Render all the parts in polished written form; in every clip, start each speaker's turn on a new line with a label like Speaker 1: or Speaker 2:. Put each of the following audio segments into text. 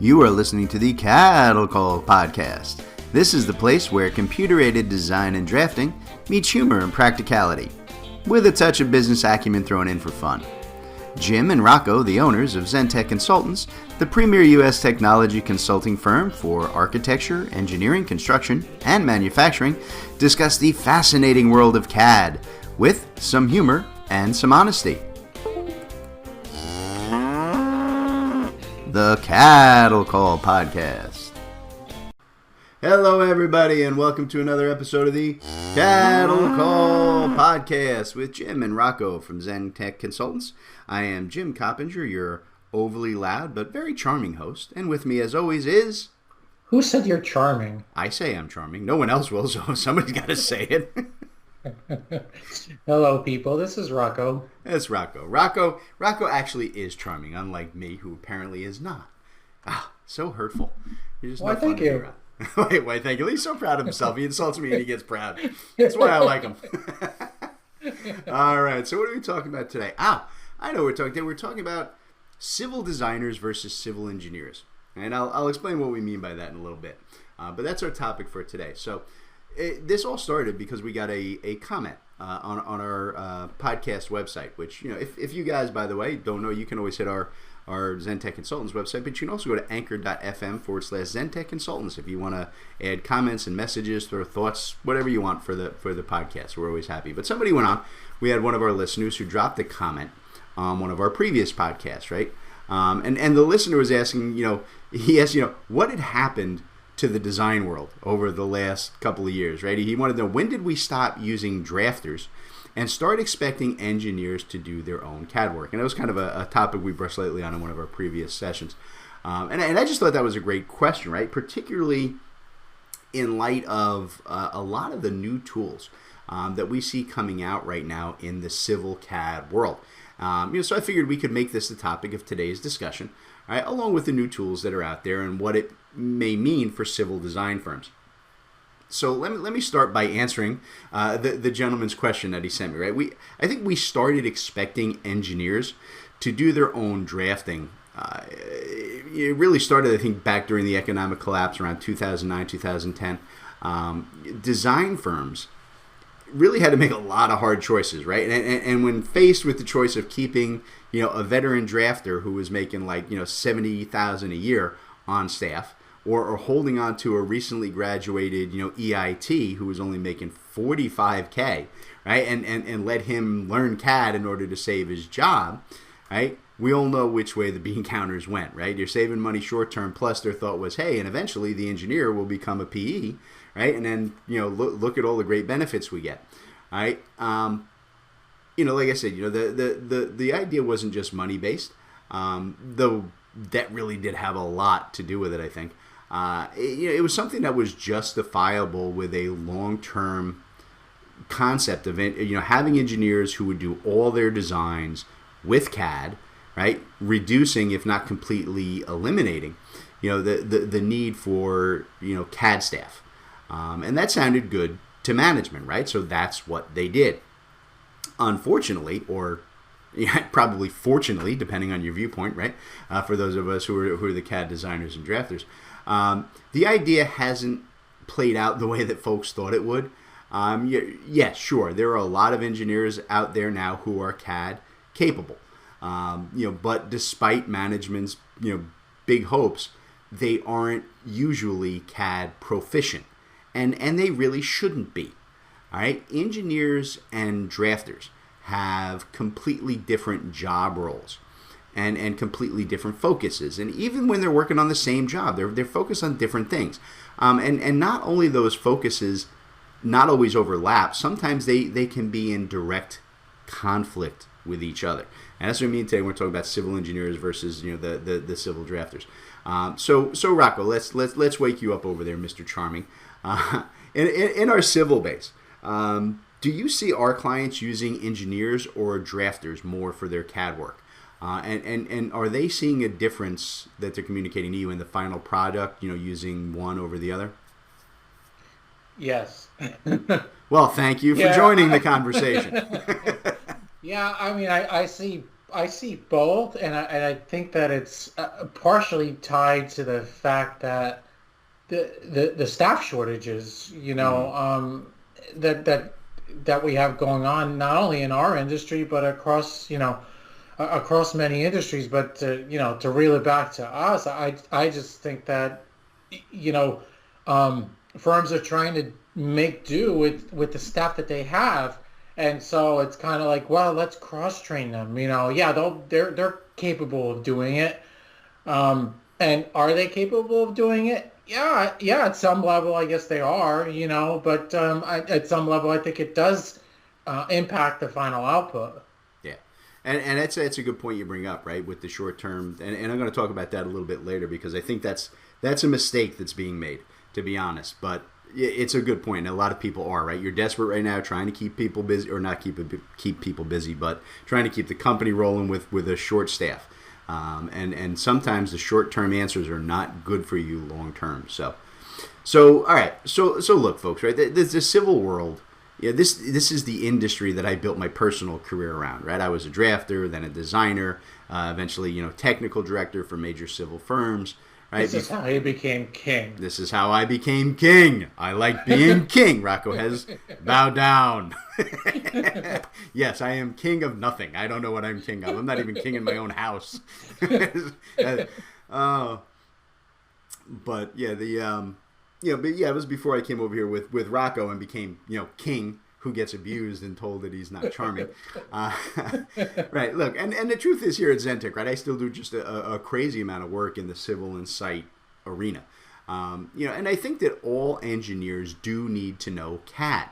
Speaker 1: You are listening to the CAD Call podcast. This is the place where computer-aided design and drafting meets humor and practicality, with a touch of business acumen thrown in for fun. Jim and Rocco, the owners of Zentech Consultants, the premier U.S. technology consulting firm for architecture, engineering, construction, and manufacturing, discuss the fascinating world of CAD with some humor and some honesty. The CAD Call podcast. Hello, everybody, and welcome to another episode of the CAD Call podcast with Jim and Rocco from Zentech Consultants. I am Jim Coppinger, your overly loud but very charming host, and with me, as always, is...
Speaker 2: Who said you're charming?
Speaker 1: I say I'm charming. No one else will, so somebody's got to say it.
Speaker 2: Hello, people. This is Rocco.
Speaker 1: It's Rocco. Rocco actually is charming, unlike me, who apparently is not. Ah, so hurtful. You're just
Speaker 2: Why, thank you.
Speaker 1: Why, thank you. He's so proud of himself. He insults me and he gets proud. That's why I like him. All right, so what are we talking about today? I know what we're talking today. We're talking about civil designers versus civil engineers. And I'll explain what we mean by that in a little bit. But that's our topic for today. So this all started because we got a comment on our podcast website, which, you know, if you guys, by the way, don't know, you can always hit our Zentech Consultants website, but you can also go to anchor.fm/Zentech Consultants if you want to add comments and messages or thoughts, whatever you want for the podcast. We're always happy. But somebody went on. We had one of our listeners who dropped a comment on one of our previous podcasts, right? And the listener was asking, he asked, what had happened to the design world over the last couple of years, right? He wanted to know, when did we stop using drafters and start expecting engineers to do their own CAD work? And it was kind of a topic we brushed lightly on in one of our previous sessions. And I just thought that was a great question, right? Particularly in light of a lot of the new tools that we see coming out right now in the civil CAD world. So I figured we could make this the topic of today's discussion, right, along with the new tools that are out there and what it may mean for civil design firms. So let me start by answering the gentleman's question that he sent me. Right, I think we started expecting engineers to do their own drafting. It really started, I think, back during the economic collapse around 2009, 2010. Design firms really had to make a lot of hard choices, right? And when faced with the choice of keeping, a veteran drafter who was making $70,000 a year on staff, or holding on to a recently graduated, EIT who was only making $45K, right? And let him learn CAD in order to save his job, right? We all know which way the bean counters went, right? You're saving money short term, plus their thought was, hey, and eventually the engineer will become a PE, right? And then, look at all the great benefits we get, right? Like I said, the idea wasn't just money based, though that really did have a lot to do with it, I think. It was something that was justifiable with a long-term concept of having engineers who would do all their designs with CAD, right? Reducing, if not completely eliminating, the need for CAD staff, and that sounded good to management, right? So that's what they did. Unfortunately, or probably fortunately, depending on your viewpoint, right? For those of us who are the CAD designers and drafters, the idea hasn't played out the way that folks thought it would. Yes, sure, there are a lot of engineers out there now who are CAD capable, but despite management's big hopes, they aren't usually CAD proficient, and they really shouldn't be. All right, engineers and drafters have completely different job roles and completely different focuses. And even when they're working on the same job, they're focused on different things. And not only those focuses not always overlap, sometimes they can be in direct conflict with each other. And that's what I mean today. We're talking about civil engineers versus the civil drafters. So Rocco, let's wake you up over there, Mr. Charming. In our civil base, do you see our clients using engineers or drafters more for their CAD work? And are they seeing a difference that they're communicating to you in the final product, using one over the other?
Speaker 2: Yes.
Speaker 1: Well, thank you for joining the conversation.
Speaker 2: Yeah, I mean, I see I see both, and I think that it's partially tied to the fact that the staff shortages,
Speaker 1: Mm,
Speaker 2: that that we have going on not only in our industry but across, across many industries. But to reel it back to us, I just think that you know firms are trying to make do with the staff that they have, and so it's kind of like, well, let's cross train them. Yeah, they're capable of doing it. And are they capable of doing it? Yeah, yeah, at some level, I guess they are, but at some level, I think it does impact the final output.
Speaker 1: yeah. And that's a good point you bring up, right? With the short term, and I'm going to talk about that a little bit later because I think that's a mistake that's being made, to be honest. But it's a good point. And a lot of people are, right. You're desperate right now, trying to keep people busy, or not keep people busy, but trying to keep the company rolling with a short staff. And sometimes the short term answers are not good for you long term. So all right. So look, folks, right? The civil world. Yeah, this is the industry that I built my personal career around, right? I was a drafter, then a designer, eventually, technical director for major civil firms, right?
Speaker 2: This is how he became king.
Speaker 1: This is how I became king. I like being king. Rocco has bow down. Yes, I am king of nothing. I don't know what I'm king of. I'm not even king in my own house. uh, but yeah, but yeah, it was before I came over here with Rocco and became, king who gets abused and told that he's not charming. Uh, right. Look, and the truth is here at Zentic, right, I still do just a crazy amount of work in the civil and site arena. And I think that all engineers do need to know CAD.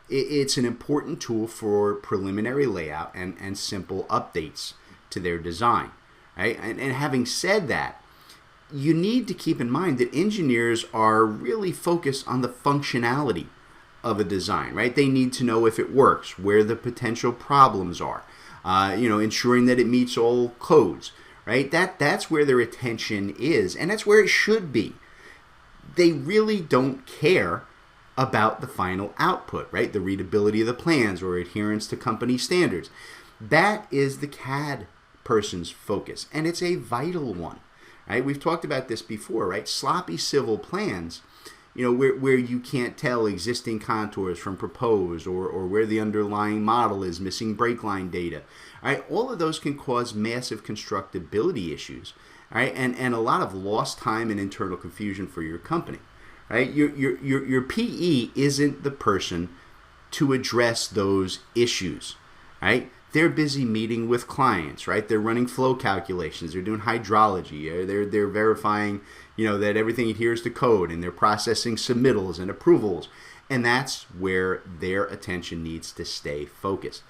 Speaker 1: It's an important tool for preliminary layout and simple updates to their design. Right. And having said that, you need to keep in mind that engineers are really focused on the functionality of a design, right? They need to know if it works, where the potential problems are, ensuring that it meets all codes, right? That's where their attention is, and that's where it should be. They really don't care about the final output, right? The readability of the plans or adherence to company standards. That is the CAD person's focus, and it's a vital one. Right? We've talked about this before, right? Sloppy civil plans, where you can't tell existing contours from proposed, or where the underlying model is missing break line data. Right? All of those can cause massive constructability issues, right? And a lot of lost time and internal confusion for your company. Right? Your PE isn't the person to address those issues, right? They're busy meeting with clients, right? They're running flow calculations. They're doing hydrology. They're verifying, that everything adheres to code, and they're processing submittals and approvals. And that's where their attention needs to stay focused.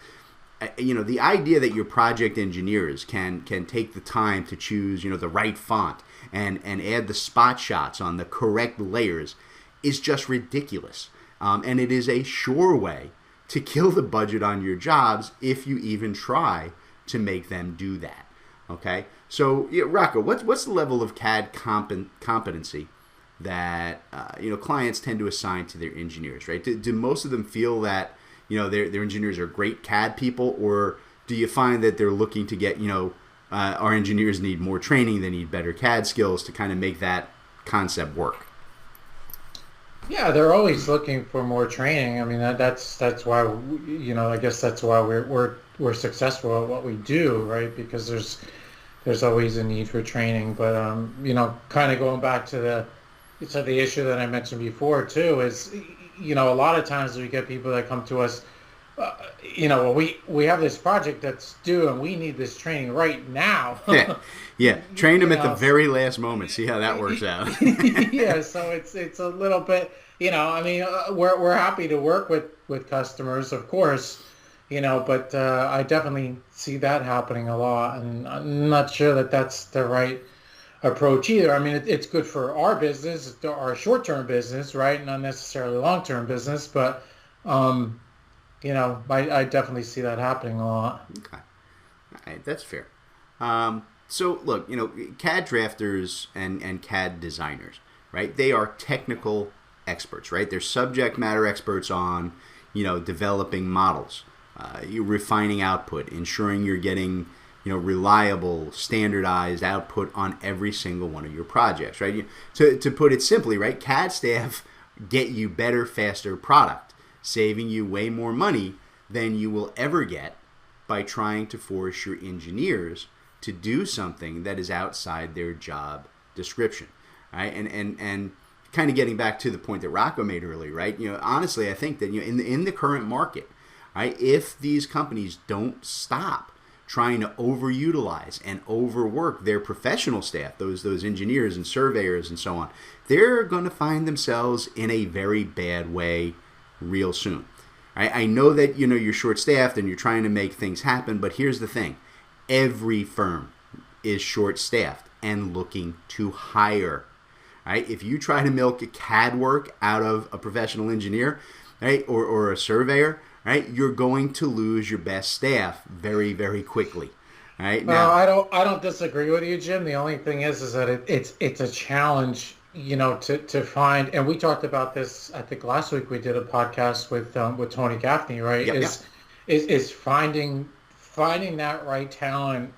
Speaker 1: The idea that your project engineers can take the time to choose, the right font and add the spot shots on the correct layers is just ridiculous. And it is a sure way to kill the budget on your jobs if you even try to make them do that. Okay? So, Rocco, what's the level of CAD competency that clients tend to assign to their engineers, right? Do most of them feel that their engineers are great CAD people, or do you find that they're looking to get our engineers need more training, they need better CAD skills to kind of make that concept work?
Speaker 2: Yeah, they're always looking for more training. I mean, that's why I guess that's why we're successful at what we do, right? Because there's always a need for training. But kind of going back to the issue that I mentioned before too is, a lot of times we get people that come to us, well, we have this project that's due and we need this training right now.
Speaker 1: Yeah. Train them at the very last moment. See how that works out.
Speaker 2: Yeah, so it's a little bit, we're happy to work with customers, of course, but I definitely see that happening a lot, and I'm not sure that that's the right approach either. I mean, it's good for our business, our short-term business, right? Not necessarily long-term business, but I definitely see that happening a lot.
Speaker 1: Okay. All right, that's fair. So look, CAD drafters and CAD designers, right? They are technical experts, right? They're subject matter experts on, developing models, you refining output, ensuring you're getting, reliable, standardized output on every single one of your projects, right? To put it simply, right, CAD staff get you better, faster product, saving you way more money than you will ever get by trying to force your engineers to do something that is outside their job description, right? And kind of getting back to the point that Rocco made earlier, right? Honestly, I think that in the current market, right, if these companies don't stop trying to overutilize and overwork their professional staff, those engineers and surveyors and so on, they're going to find themselves in a very bad way real soon. I know that you're short-staffed and you're trying to make things happen, but here's the thing. Every firm is short-staffed and looking to hire. Right? If you try to milk a CAD work out of a professional engineer, right, or a surveyor, right, you're going to lose your best staff very, very quickly. Right?
Speaker 2: Now, I don't disagree with you, Jim. The only thing is that it's a challenge, to find. And we talked about this. I think last week we did a podcast with Tony Gaffney, right?
Speaker 1: Yep,
Speaker 2: Is finding that right talent.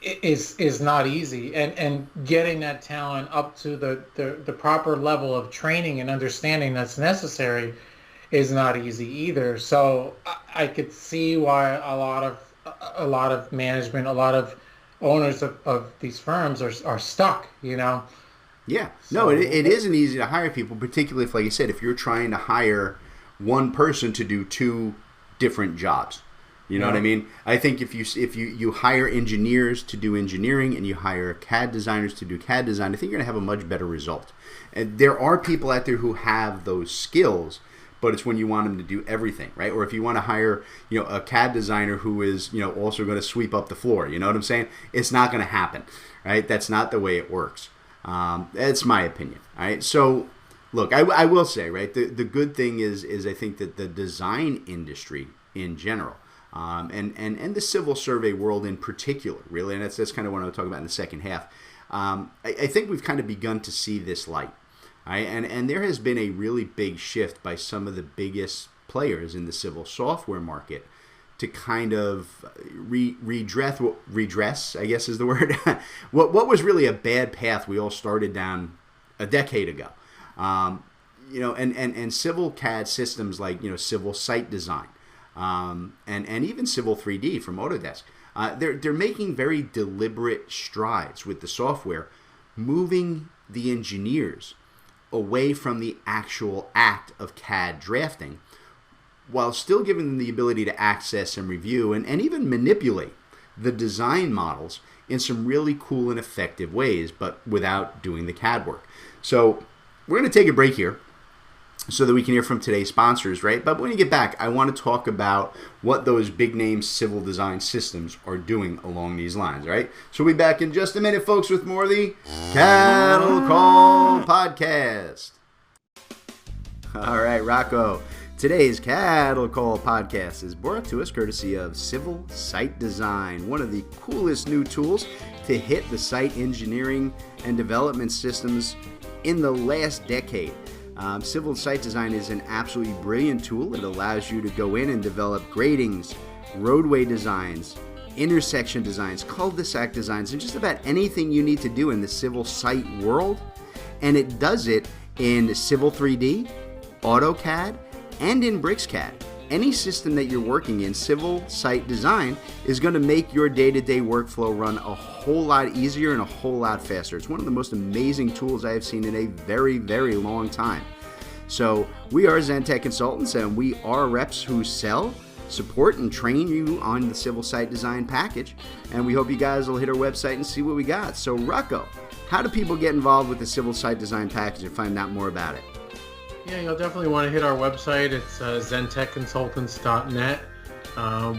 Speaker 2: Is not easy, and getting that talent up to the proper level of training and understanding that's necessary is not easy either. So I could see why a lot of management, a lot of owners of these firms are stuck, Yeah.
Speaker 1: No, it isn't easy to hire people, particularly if, like you said, if you're trying to hire one person to do two different jobs. You know what I mean? I think if you hire engineers to do engineering and you hire CAD designers to do CAD design, I think you're going to have a much better result. And there are people out there who have those skills, but it's when you want them to do everything, right? Or if you want to hire, a CAD designer who is, also going to sweep up the floor, you know what I'm saying? It's not going to happen, right? That's not the way it works. That's my opinion, all right? So, look, I will say, right, the good thing is I think that the design industry in general, and the civil survey world in particular, really, and that's kind of what I'll talk about in the second half. I think we've kind of begun to see this light, right? And there has been a really big shift by some of the biggest players in the civil software market to kind of redress, I guess is the word, what was really a bad path we all started down a decade ago. And civil CAD systems like, civil site design, and even Civil 3D from Autodesk. They're making very deliberate strides with the software, moving the engineers away from the actual act of CAD drafting, while still giving them the ability to access and review and even manipulate the design models in some really cool and effective ways, but without doing the CAD work. So we're going to take a break here so that we can hear from today's sponsors, right? But when you get back, I want to talk about what those big name civil design systems are doing along these lines, right? So we'll be back in just a minute, folks, with more of the Cattle Call Podcast. All right, Rocco. Today's Cattle Call Podcast is brought to us courtesy of Civil Site Design, one of the coolest new tools to hit the site engineering and development systems in the last decade. Civil Site Design is an absolutely brilliant tool. It allows you to go in and develop gradings, roadway designs, intersection designs, cul-de-sac designs, and just about anything you need to do in the civil site world. And it does it in Civil 3D, AutoCAD, and in BricsCAD. Any system that you're working in, Civil Site Design is going to make your day-to-day workflow run a whole lot easier and a whole lot faster. It's one of the most amazing tools I have seen in a very, very long time. So we are Zentech Consultants, and we are reps who sell, support, and train you on the Civil Site Design package. And we hope you guys will hit our website and see what we got. So Rocco, how do people get involved with the Civil Site Design package and find out more about it?
Speaker 2: Yeah, you'll definitely want to hit our website. It's zentechconsultants.net.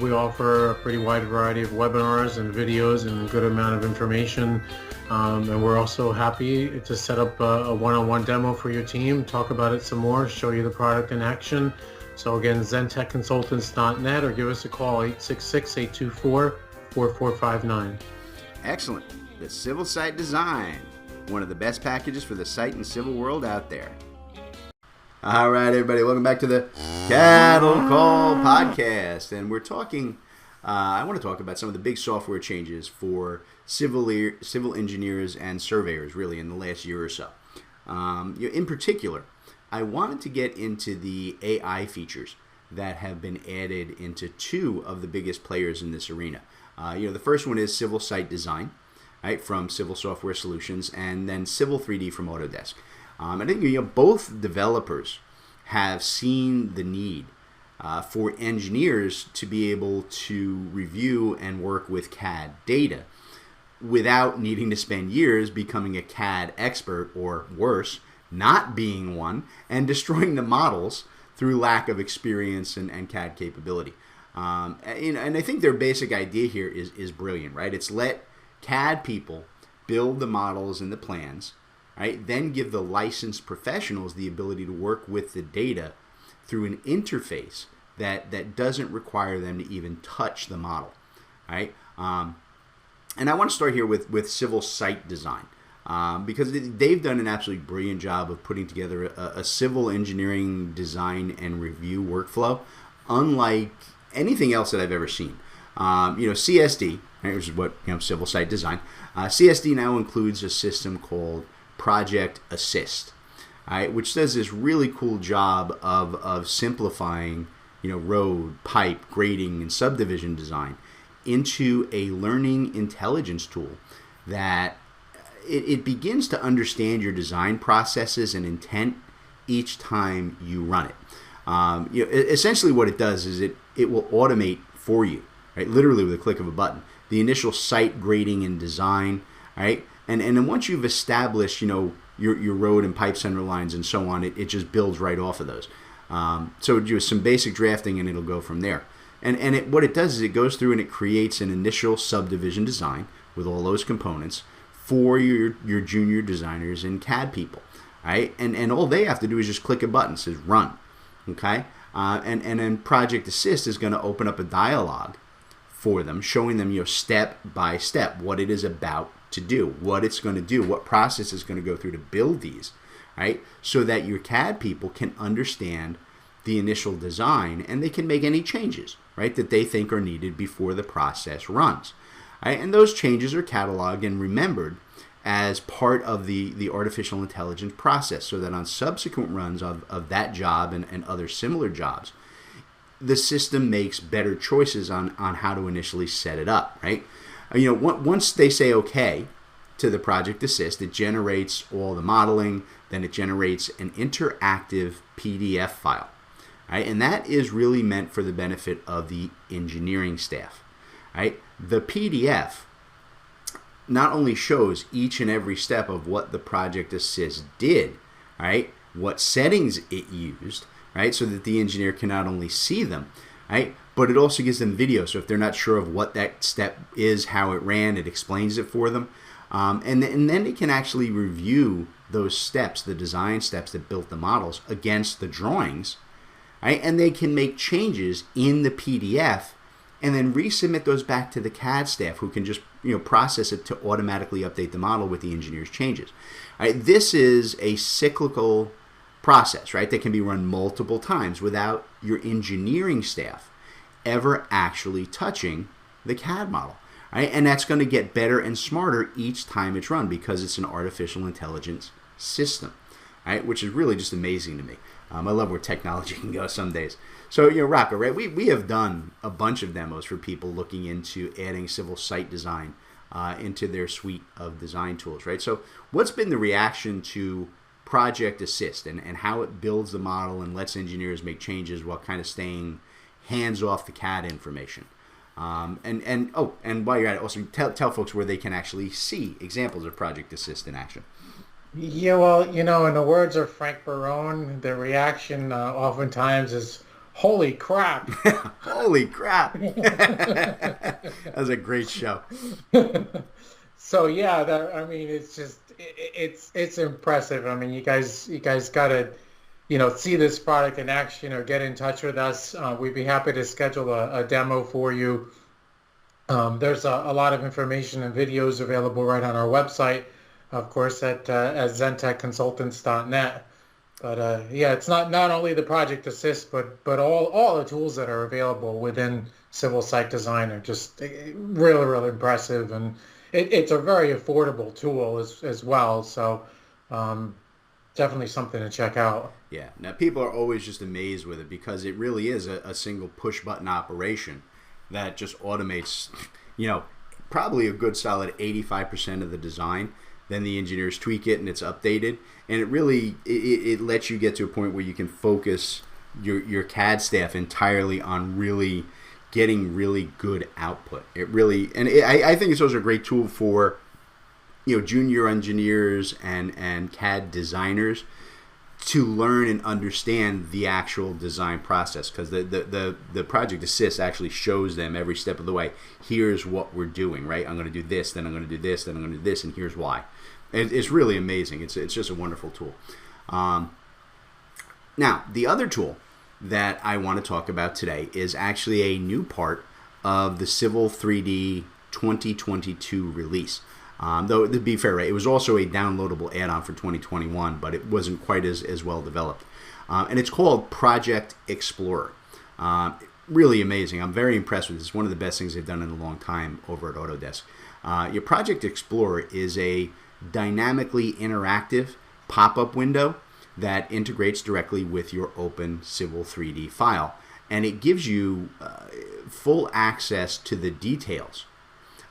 Speaker 2: We offer a pretty wide variety of webinars and videos and a good amount of information. And we're also happy to set up a one-on-one demo for your team, talk about it some more, show you the product in action. So again, zentechconsultants.net, or give us a call, 866-824-4459.
Speaker 1: Excellent. The Civil Site Design, one of the best packages for the site and civil world out there. All right, everybody, welcome back to the Cattle Call Podcast. And we're talking I want to talk about some of the big software changes for civil engineers and surveyors, really, in the last year or so. In particular, I wanted to get into the AI features that have been added into two of the biggest players in this arena. The first one is Civil Site Design, right, from Civil Software Solutions, and then Civil 3D from Autodesk. I think both developers have seen the need for engineers to be able to review and work with CAD data without needing to spend years becoming a CAD expert, or worse, not being one, and destroying the models through lack of experience and CAD capability. And I think their basic idea here is brilliant, right? It's let CAD people build the models and the plans, right? Then give the licensed professionals the ability to work with the data through an interface that doesn't require them to even touch the model, right? And I want to start here with Civil Site Design. Because they've done an absolutely brilliant job of putting together a civil engineering design and review workflow, unlike anything else that I've ever seen. CSD, right, which is what Civil Site Design. CSD now includes a system called Project Assist, right, which does this really cool job of simplifying road, pipe, grading, and subdivision design into a learning intelligence tool that it begins to understand your design processes and intent each time you run it. Essentially what it does is it will automate for you, right? Literally with a click of a button, the initial site grading and design, right? And then once you've established, your road and pipe center lines and so on, it just builds right off of those. So just some basic drafting and it'll go from there. And what it does is it goes through and it creates an initial subdivision design with all those components for your junior designers and CAD people, right? And all they have to do is just click a button, it says run, okay? And then Project Assist is going to open up a dialogue for them, showing them step by step what it is about to do, what it's going to do, what process it's going to go through to build these, right? So that your CAD people can understand the initial design and they can make any changes, right, that they think are needed before the process runs. Right? And those changes are cataloged and remembered as part of the artificial intelligence process, so that on subsequent runs of that job and other similar jobs, the system makes better choices on how to initially set it up, right? Once they say okay to the Project Assist, it generates all the modeling, then it generates an interactive PDF file, right? And that is really meant for the benefit of the engineering staff, right? The PDF not only shows each and every step of what the Project Assist did, right? What settings it used, right? So that the engineer can not only see them, right? But it also gives them video. So if they're not sure of what that step is, how it ran, it explains it for them. And then they can actually review those steps, the design steps that built the models, against the drawings, right? And they can make changes in the PDF and then resubmit those back to the CAD staff, who can just process it to automatically update the model with the engineer's changes. All right, this is a cyclical process, right, that can be run multiple times without your engineering staff ever actually touching the CAD model. Right? And that's going to get better and smarter each time it's run because it's an artificial intelligence system, right? Which is really just amazing to me. I love where technology can go some days. So, Rocco, right? We have done a bunch of demos for people looking into adding civil site design into their suite of design tools, right? So what's been the reaction to Project Assist and how it builds the model and lets engineers make changes while kind of staying hands off the CAD information? And while you're at it, also tell folks where they can actually see examples of Project Assist in action.
Speaker 2: Yeah, well, in the words of Frank Barone, the reaction oftentimes is, "Holy crap!"
Speaker 1: Holy crap! That was a great show.
Speaker 2: So yeah, it's just it's impressive. I mean, you guys gotta see this product in action or get in touch with us. We'd be happy to schedule a demo for you. There's a lot of information and videos available right on our website, of course, at zentechconsultants.net. But yeah, it's not only the Project Assist, but all the tools that are available within Civil Site Design are just really, really impressive, and it's a very affordable tool as well. So um, definitely something to check out.
Speaker 1: Yeah. Now people are always just amazed with it because it really is a single push button operation that just automates, you know, probably a good solid 85% of the design. Then the engineers tweak it and it's updated, and it really it lets you get to a point where you can focus your CAD staff entirely on really getting really good output. It really, and I think it's also a great tool for, you know, junior engineers and CAD designers to learn and understand the actual design process, because the Project Assist actually shows them every step of the way. Here's what we're doing, right? I'm going to do this, then I'm going to do this, then I'm going to do this, and here's why. It's really amazing. It's just a wonderful tool. Now, the other tool that I want to talk about today is actually a new part of the Civil 3D 2022 release. Though, to be fair, right, it was also a downloadable add-on for 2021, but it wasn't quite as well developed. And it's called Project Explorer. Really amazing. I'm very impressed with this. It's one of the best things they've done in a long time over at Autodesk. Your Project Explorer is a dynamically interactive pop-up window that integrates directly with your open Civil 3D file. And it gives you full access to the details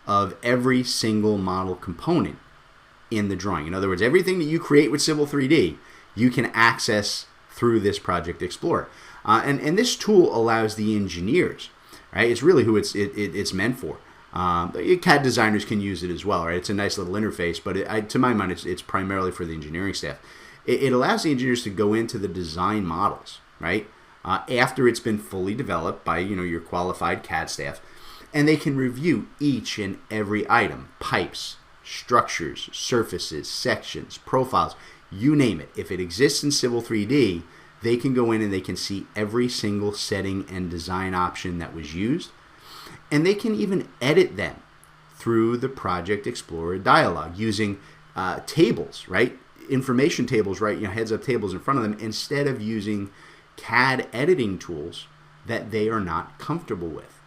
Speaker 1: of every single model component in the drawing. In other words, everything that you create with Civil 3D, you can access through this Project Explorer. And this tool allows the engineers, right? It's really who it's meant for. CAD designers can use it as well, right? It's a nice little interface, but to my mind, it's primarily for the engineering staff. It allows the engineers to go into the design models, right? After it's been fully developed by, you know, your qualified CAD staff, and they can review each and every item: pipes, structures, surfaces, sections, profiles, you name it. If it exists in Civil 3D, they can go in and they can see every single setting and design option that was used. And they can even edit them through the Project Explorer dialog using tables, right? Information tables, right? You know, heads-up tables in front of them, instead of using CAD editing tools that they are not comfortable with.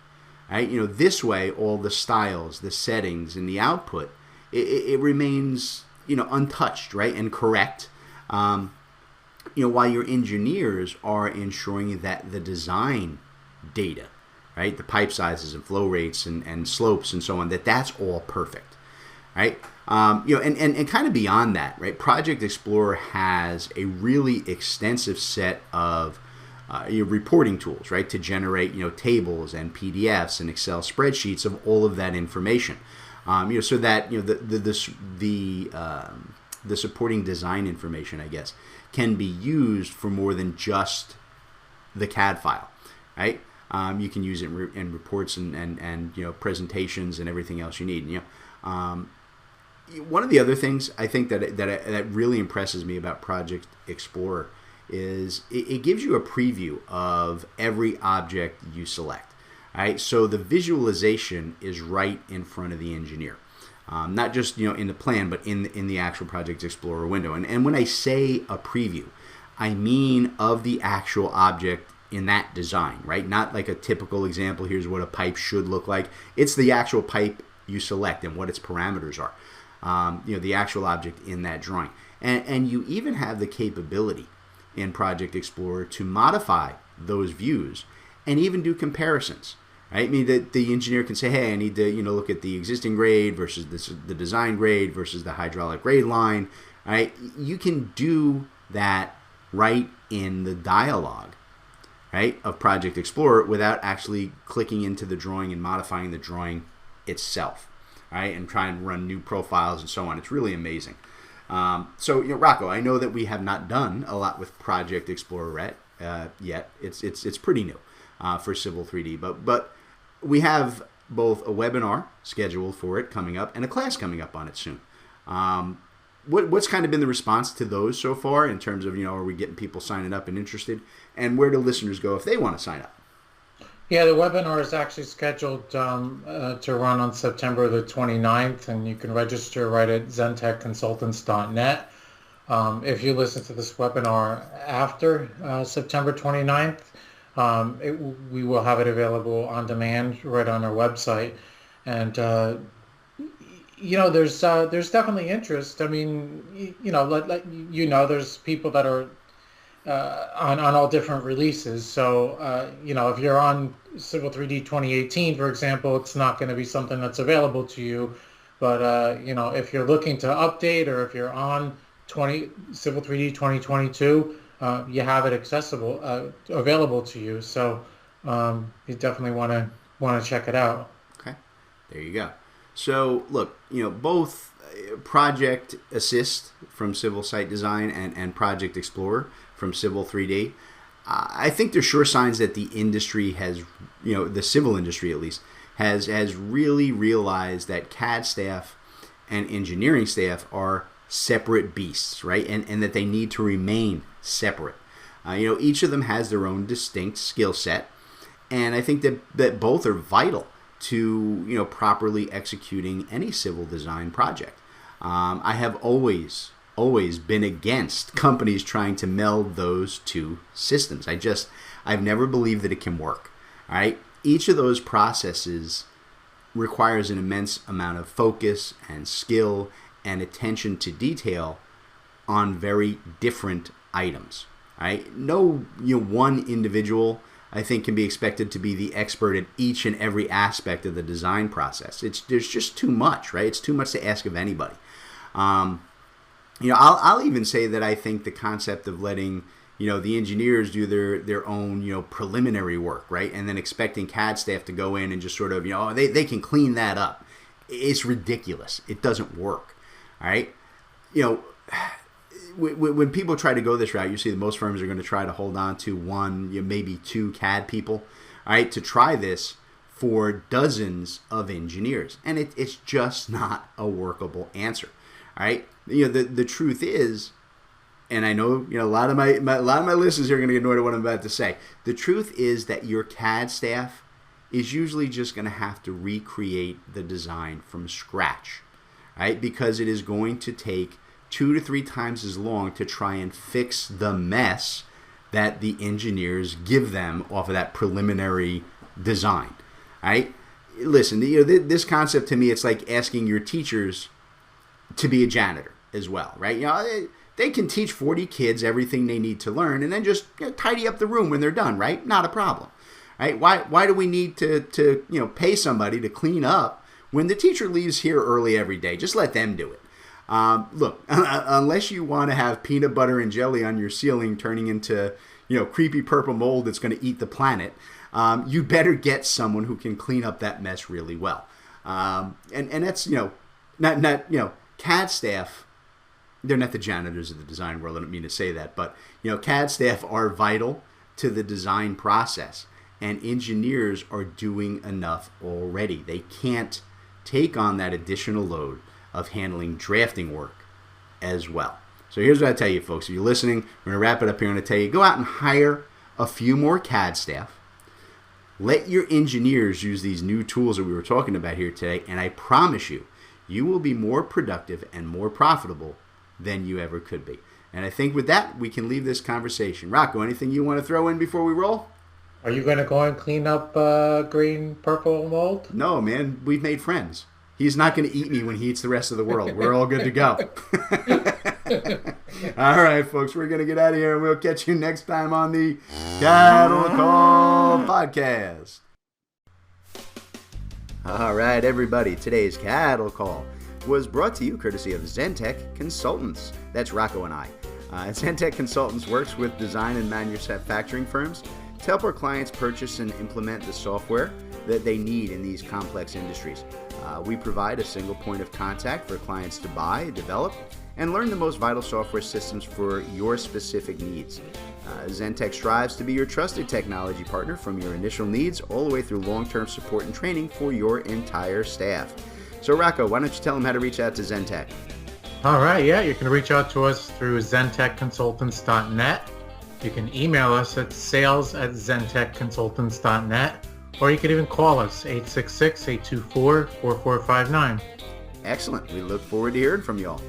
Speaker 1: Right? You know, this way, all the styles, the settings, and the output, it remains, you know, untouched, right, and correct. You know, while your engineers are ensuring that the design data, right, the pipe sizes and flow rates and slopes and so on, that's all perfect, right? You know, and kind of beyond that, right? Project Explorer has a really extensive set of your reporting tools, right, to generate, you know, tables and PDFs and Excel spreadsheets of all of that information, you know, so that, you know, the supporting design information, I guess, can be used for more than just the CAD file, right? You can use it in reports and you know, presentations and everything else you need. You know, one of the other things I think that really impresses me about Project Explorer is it gives you a preview of every object you select. Right? So the visualization is right in front of the engineer, not just, you know, in the plan, but in the actual Project Explorer window. And when I say a preview, I mean of the actual object in that design, right? Not like a typical example. Here's what a pipe should look like. It's the actual pipe you select and what its parameters are. You know, the actual object in that drawing, and you even have the capability in Project Explorer to modify those views and even do comparisons, right? I mean, the engineer can say, hey, I need to, you know, look at the existing grade versus the design grade versus the hydraulic grade line, right? You can do that right in the dialogue, right, of Project Explorer without actually clicking into the drawing and modifying the drawing itself, right, and trying to run new profiles and so on. It's really amazing. So, you know, Rocco, I know that we have not done a lot with Project Explorer yet. It's pretty new for Civil 3D, but we have both a webinar scheduled for it coming up and a class coming up on it soon. What's kind of been the response to those so far in terms of, you know, are we getting people signing up and interested, and where do listeners go if they want to sign up?
Speaker 2: Yeah, the webinar is actually scheduled to run on September the 29th, and you can register right at zentechconsultants.net. If you listen to this webinar after September 29th, we will have it available on demand right on our website. And there's definitely interest. I mean, there's people that are on all different releases. So, if you're on Civil 3D 2018, for example, it's not going to be something that's available to you. But, if you're looking to update, or if you're on Civil 3D 2022, you have it available to you. So you definitely want to check it out.
Speaker 1: Okay, there you go. So look, both Project Assist from Civil Site Design and Project Explorer from Civil 3D, I think they're sure signs that the industry has, the civil industry at least, has really realized that CAD staff and engineering staff are separate beasts, right? And that they need to remain separate. Each of them has their own distinct skill set, and I think that both are vital to properly executing any civil design project. I have always been against companies trying to meld those two systems. I've never believed that it can work. All right, each of those processes requires an immense amount of focus and skill and attention to detail on very different items. Right? No one individual, I think, can be expected to be the expert at each and every aspect of the design process. There's just too much, right? It's too much to ask of anybody. I'll even say that I think the concept of letting the engineers do their own preliminary work, right, and then expecting CAD staff to go in and just sort of they can clean that up. It's ridiculous. It doesn't work. All right, when people try to go this route, you see that most firms are going to try to hold on to one, maybe two CAD people, all right, to try this for dozens of engineers, and it's just not a workable answer. All right, the truth is, and I know a lot of my listeners are going to get annoyed at what I'm about to say. The truth is that your CAD staff is usually just going to have to recreate the design from scratch, right? Because it is going to take 2 to 3 times as long to try and fix the mess that the engineers give them off of that preliminary design, right? Listen, this concept to me, it's like asking your teachers to be a janitor as well, right? They can teach 40 kids everything they need to learn and then just tidy up the room when they're done, right? Not a problem, right? Why do we need to pay somebody to clean up when the teacher leaves here early every day? Just let them do it. Look, unless you want to have peanut butter and jelly on your ceiling turning into creepy purple mold that's going to eat the planet, you better get someone who can clean up that mess really well. And that's not CAD staff. They're not the janitors of the design world. I don't mean to say that, but CAD staff are vital to the design process, and engineers are doing enough already. They can't take on that additional load of handling drafting work as well. So here's what I tell you, folks. If you're listening, we're going to wrap it up here. I'm going to tell you, go out and hire a few more CAD staff. Let your engineers use these new tools that we were talking about here today, and I promise you, you will be more productive and more profitable than you ever could be. And I think with that, we can leave this conversation. Rocco, anything you want to throw in before we roll?
Speaker 2: Are you going to go and clean up green, purple mold?
Speaker 1: No, man. We've made friends. He's not going to eat me when he eats the rest of the world. We're all good to go. All right, folks. We're going to get out of here, and we'll catch you next time on the Cattle Call Podcast. All right, everybody. Today's Cattle Call was brought to you courtesy of Zentech Consultants. That's Rocco and I. Zentech Consultants works with design and manufacturing firms to help our clients purchase and implement the software that they need in these complex industries. We provide a single point of contact for clients to buy, develop, and learn the most vital software systems for your specific needs. Zentech strives to be your trusted technology partner from your initial needs all the way through long-term support and training for your entire staff. So Rocco, why don't you tell them how to reach out to Zentech?
Speaker 2: All right, yeah, you can reach out to us through zentechconsultants.net. You can email us at sales@zentechconsultants.net, or you can even call us, 866-824-4459.
Speaker 1: Excellent. We look forward to hearing from you all.